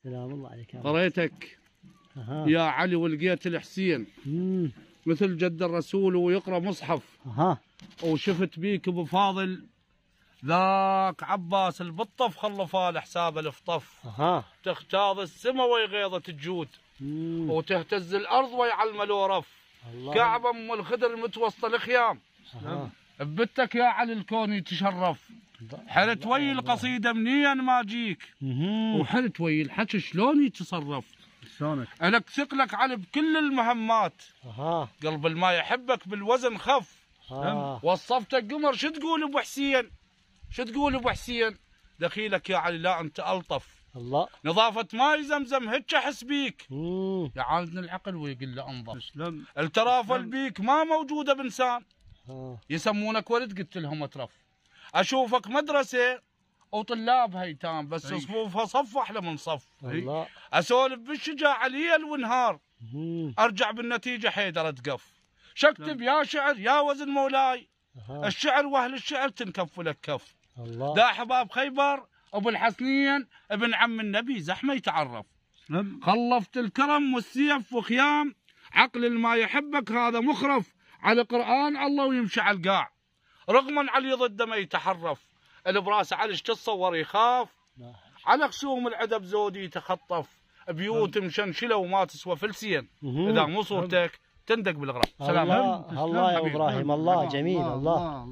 سلام الله عليك يا قريتك يا علي ولقيت الحسين مثل جد الرسول ويقرأ مصحف. وشفت بيك ابو فاضل ذاك عباس البطف خلفاه لحساب الفطف. تختاض السما ويغيضة الجود وتهتز الارض ويعلم الورف. كعبة ام الخدر متوسط الخيام ببتك يا علي الكون يتشرف. حلت وي القصيدة منين ما جيك وحلت وي الحكي شلون يتصرف. شلونك؟ الك ثقلك علي بكل المهمات. قلب الما يحبك بالوزن خف. وصفتك قمر شو تقول ابو حسين؟ شو تقول ابو حسين؟ دخيلك يا علي لا انت الطف. الله نظافة ماي زمزم هيك احس بيك. يعاندني العقل ويقول له انظف. الترافل بيك ما موجودة بانسان. يسمونك ولد قلت لهم اترف. اشوفك مدرسة وطلابها ايتام بس صفوفها صف احلى من صف. اسولف بالشجاعة ليل ونهار ارجع بالنتيجة حيدر اتقف. شكتب يا شعر يا وزن مولاي الشعر واهل الشعر تنكف لك كف. دا حباب خيبر ابو الحسنين ابن عم النبي زحمه يتعرف. خلفت الكرم والسيف وخيام عقل الما يحبك هذا مخرف. على قرآن الله ويمشي على القاع رغما علي ضده ما يتحرف. البراس علش تتصور يخاف على خصوم العدب زودي يتخطف. بيوت مشنشله وما تسوى فلسين اذا مو صورتك تندق بالغرب. سلام. الله يا ابراهيم الله جميل الله.